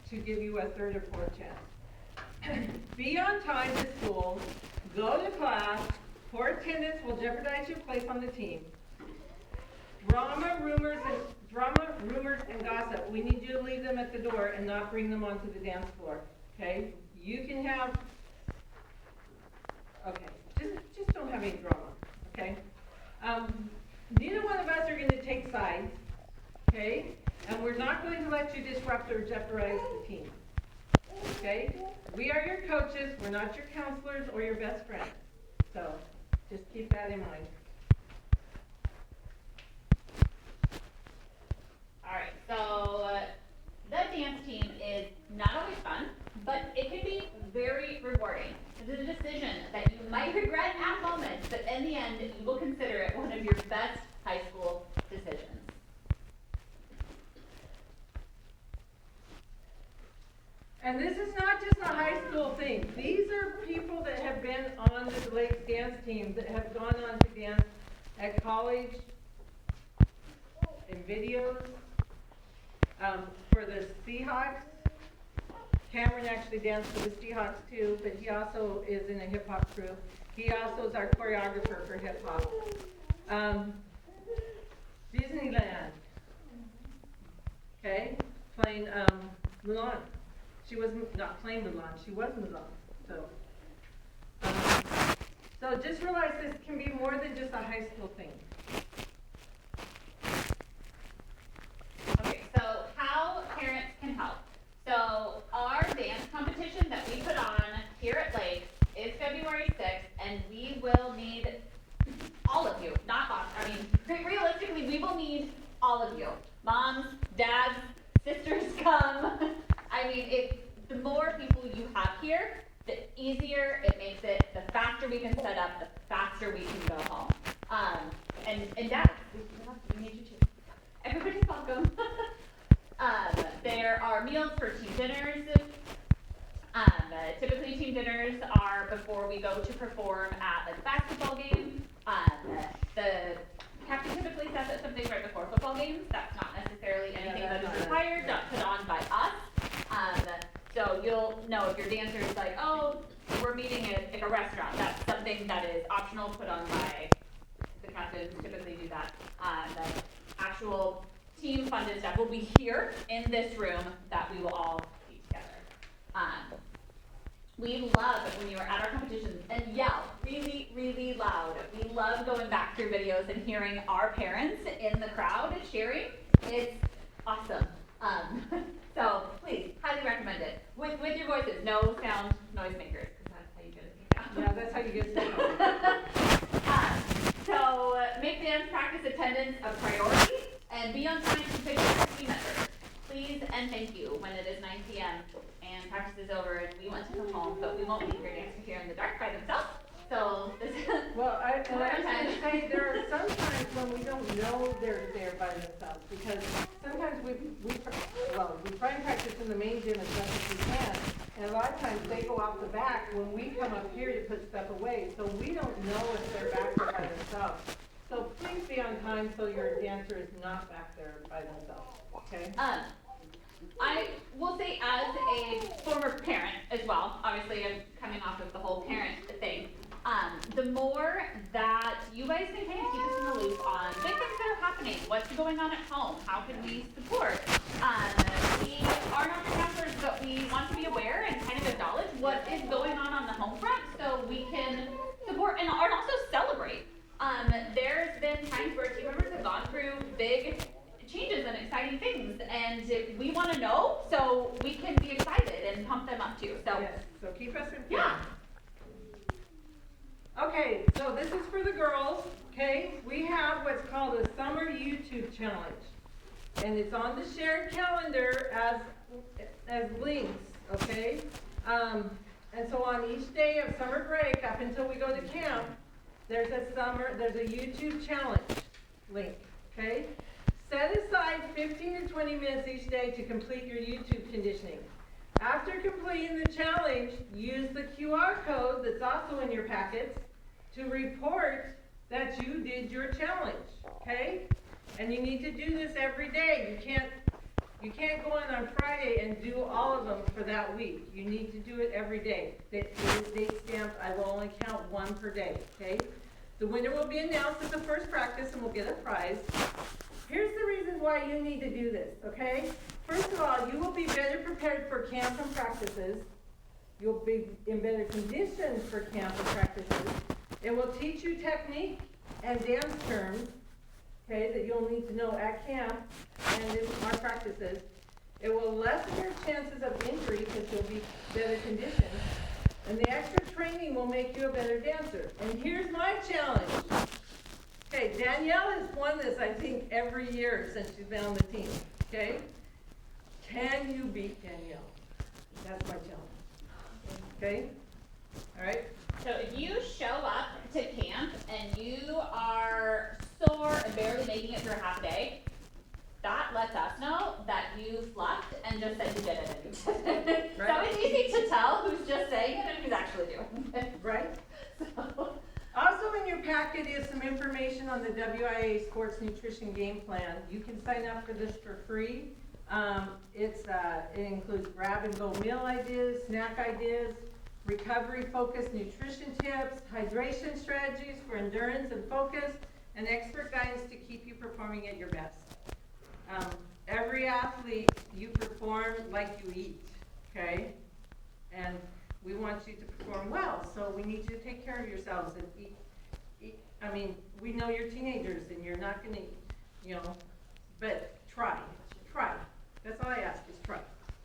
to give you a third or fourth chance. Be on time to school, go to class. Poor attendance will jeopardize your place on the team. Drama, rumors, and gossip. We need you to leave them at the door and not bring them onto the dance floor. Okay? You can have. Okay. Just don't have any drama. Okay? Neither one of us are going to take sides. Okay? to disrupt or jeopardize the team. Okay? We are your coaches, we're not your counselors or your best friends. So, just keep that in mind. Alright, so the dance team is not always fun, but it can be very rewarding. It is a decision that you might regret at moments, but in the end, you will consider it one of your best high school decisions. And this is not just a high school thing. These are people that have been on the Lakes dance team, that have gone on to dance at college, in videos, for the Seahawks. Cameron actually danced for the Seahawks too, but he also is in a hip hop crew. He also is our choreographer for hip hop. Disneyland. Okay, playing Mulan. She was not playing Mulan, she was Mulan. So just realize this can be more than just a high school thing. Okay, so how parents can help. So our dance competition that we put on here at Lake is February 6th, and we will need all of you, not us. I mean, realistically, we will need all of you. Moms, dads, sisters come. I mean, the more people you have here, the easier it makes it, the faster we can set up, the faster we can go home. And dads, we need you too. Everybody's welcome. There are meals for team dinners. Typically team dinners are before we go to perform at like a basketball game. The captain typically sets up something right before football games. That's not necessarily anything that is required, not put on by us. So you'll know if your dancer is like, oh, we're meeting at like a restaurant. That's something that is optional, put on by the captains. Typically do that. The actual team funded stuff will be here in this room that we will all be together. We love when you are at our competitions and yell really, really loud. We love going back through videos and hearing our parents in the crowd cheering. It's awesome. So please, highly recommend it. With your voices, no sound noisemakers, because that's how you get it down. Yeah, that's how you get started. So make dance practice attendance a priority and be on time to pick your team members. Please and thank you when it is 9 p.m. and practice is over and we want to come home, but we won't leave your dancer here in the dark by themselves. So this Well, I was going to say, there are some times when we don't know they're there by themselves, because sometimes we try and practice in the main gym as much as we can, and a lot of times they go out the back when we come up here to put stuff away, so we don't know if they're back there by themselves. So please be on time so your dancer is not back there by themselves, okay? I will say, as a former parent as well, obviously I'm coming off of the whole parent thing, the more that you guys can kind of keep us in the loop on big things that are happening, what's going on at home, how can we support. We are not the counselors, but we want to be aware and kind of acknowledge what is going on the home front so we can support and also celebrate. There's been times where team members have gone through big changes and exciting things, and we want to know so we can be excited and pump them up too. So, Yes, so keep us informed. yeah. Okay, so this is for the girls, okay? We have what's called a summer YouTube challenge. And it's on the shared calendar as links, okay? And so on each day of summer break up until we go to camp, there's a YouTube challenge link, okay? Set aside 15 to 20 minutes each day to complete your YouTube conditioning. After completing the challenge, use the QR code that's also in your packets to report that you did your challenge, okay? And you need to do this every day. You can't go on Friday and do all of them for that week. You need to do it every day. It is date stamped. I will only count one per day, okay? The winner will be announced at the first practice and will get a prize. Here's the reasons why you need to do this, okay? First of all, you will be better prepared for camp and practices. You'll be in better condition for camp and practices. It will teach you technique and dance terms, okay, that you'll need to know at camp and in our practices. It will lessen your chances of injury because you'll be better conditioned. And the extra training will make you a better dancer. And here's my challenge. Okay, Danielle has won this, I think, every year since she's been on the team. Okay? Can you beat Danielle? That's my challenge. Okay? All right? So if you show up to camp and you are sore and barely making it through a half day, that lets us know that you fluffed and just said you did it. Right. So it's easy to tell who's just saying it and who's actually doing it. Right? So, Also in your packet is some information on the WIA Sports Nutrition Game Plan. You can sign up for this for free. It includes grab and go meal ideas, snack ideas, recovery focused nutrition tips, hydration strategies for endurance and focus, and expert guidance to keep you performing at your best. Every athlete, you perform like you eat, okay? And we want you to perform well, so we need you to take care of yourselves and eat. I mean, we know you're teenagers and you're not gonna, but try. That's all I ask is try,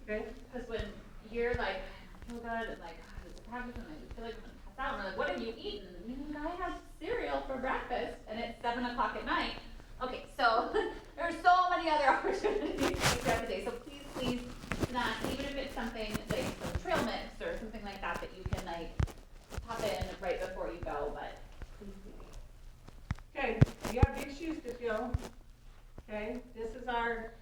okay? because when you're like, I feel good and like, it's practice and I just feel like I'm gonna pass out, and we're like, what have you eaten? I had cereal for breakfast and it's 7 o'clock at night. Okay, so there are so many other opportunities throughout the day, so please snack, even if it's something like some trail mix or something like that that you can like pop in right before you go, but please. Okay, you have big shoes to fill, okay? This is our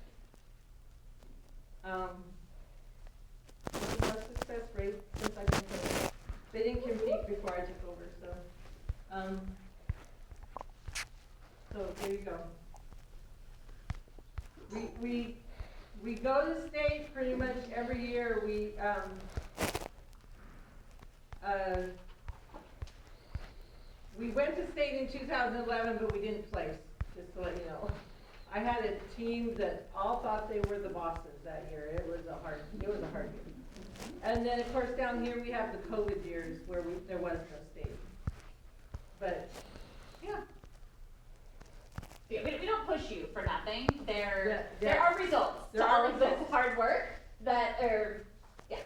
success rate since I've been coaching. They didn't compete before I took over, so there you go. We go to state pretty much every year. We went to state in 2011, but we didn't place, just to let you know. I had a team that all thought they were the bosses that year. It was a hard year. And then, of course, down here we have the COVID years where there was no state. But, yeah. Yeah, we don't push you for nothing. There Yeah. are results There to are all of this results. hard work that are, yeah.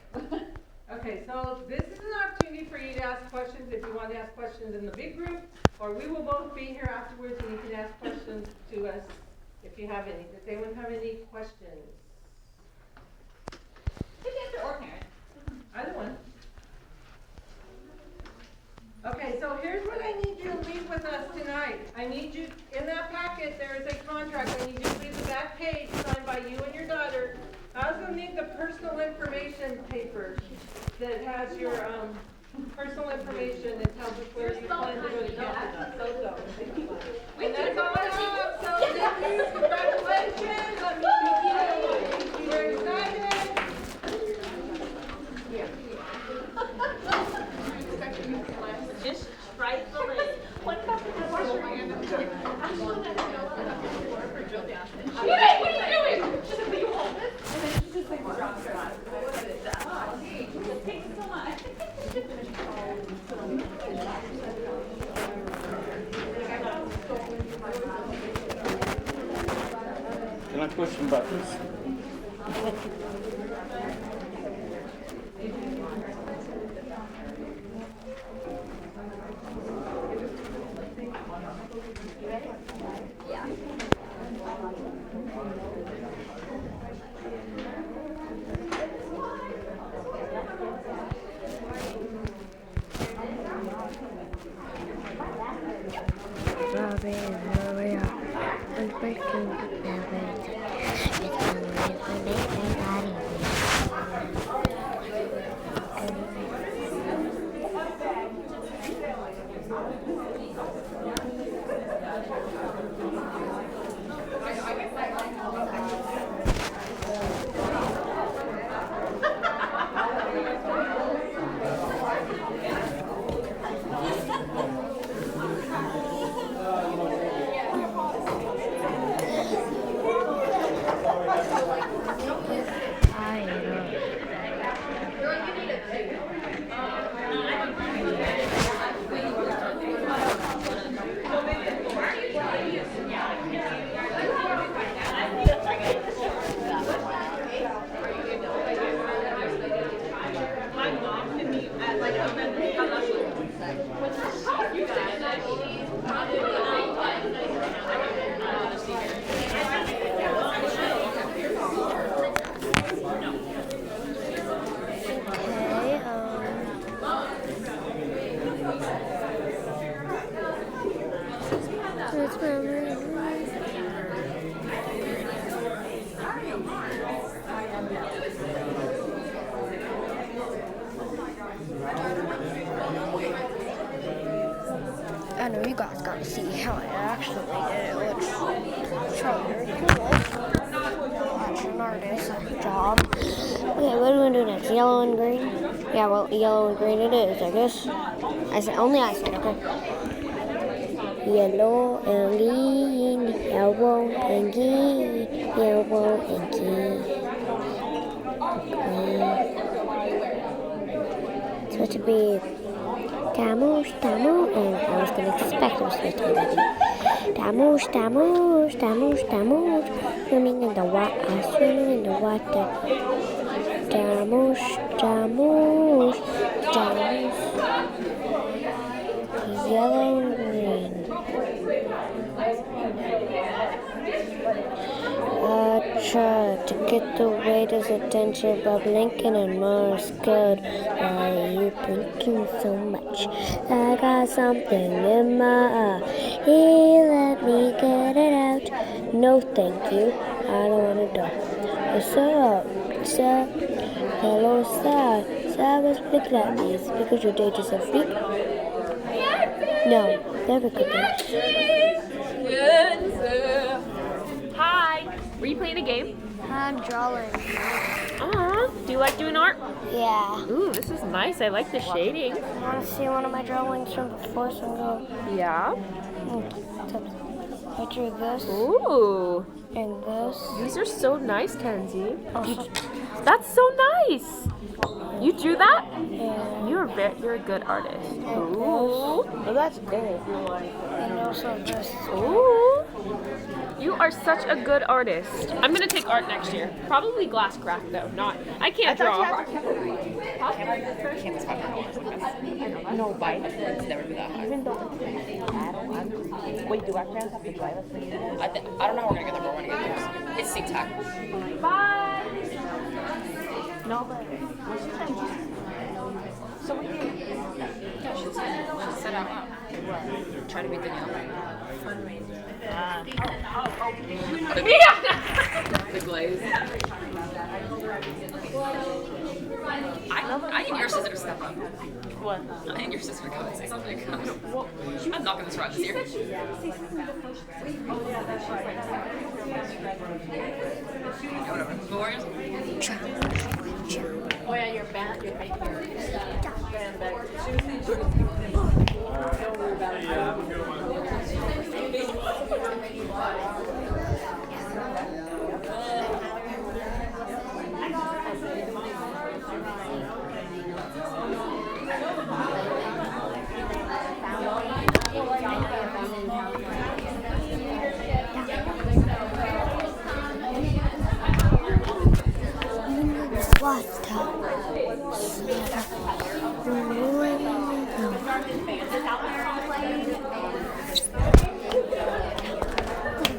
Okay, so this is an opportunity for you to ask questions if you want to ask questions in the big group, or we will both be here afterwards and you can ask questions to us if you have any. Does anyone have any questions? Kid dancer or parent. Either one. Okay, so here's what I need you to leave with us tonight. I need you, in that packet, there is a contract. I need you to leave the back page signed by you and your daughter. I also need the personal information paper that has your, personal information and tells us where you plan to go to camp. So. And that's all I have, so thank you, congratulations, we're excited. Just strike the lid. What about the What are you doing? She said, will you hold this? And then she just like drops her on. Oh, hey, thanks so much. Can I push some buttons? I know you guys gotta see how I actually did it, which is very cool. That's an artist job. Okay, what do we do next? Yellow and green? Yeah, well, yellow and green it is, I guess. I said, okay. Yellow and green, yellow and green, yellow and green. It's supposed to be Tammuz, and I was gonna expect it was supposed to be Tammuz, swimming in the water, Tammuz. Yellow and green. To get the waiter's attention by blinking and Morse code. Why are you blinking so much? I got something in my eye. He let me get it out. No, thank you. I don't want to die. What's up? Hello, sir. Sir was blinking at me. Is it because your date is a freak? No, never could be. Hi. Were you playing a game? I'm drawing. Do you like doing art? Yeah. Ooh, this is nice. I like the shading. I want to see one of my drawings from before, so go. Yeah. I drew this Ooh. and this. These are so nice, Kenzie. Also, That's so nice. You drew that? yeah. You're a good artist. And Ooh. this. That's big. And also this. Ooh. You are such a good artist. I'm gonna take art next year. Probably glass craft though. I can't draw. No, bite. It's never been that high. Even though wait, do our crayons have to dry? I don't know how we're gonna get them, but we're gonna get theirs. It's TikTok. Bye. No, but so we can. Yeah, she's set out loud. Try to beat the nail. The glaze. I need your sister to step up. What? I need your sister to come and say something. I'm not gonna try this year. Whatever. The Warriors? Oh yeah, your band, your band back. Don't worry about it. What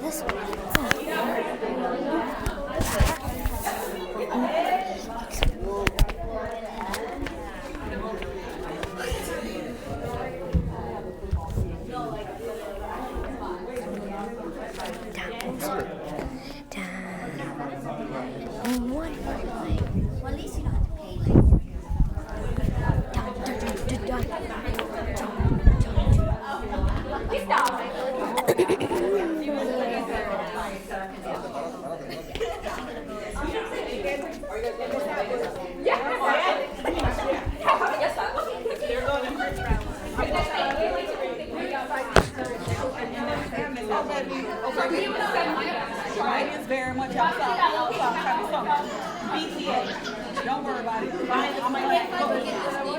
this one. Well, at least you don't have to pay Very much outside. BTA. Don't worry about it.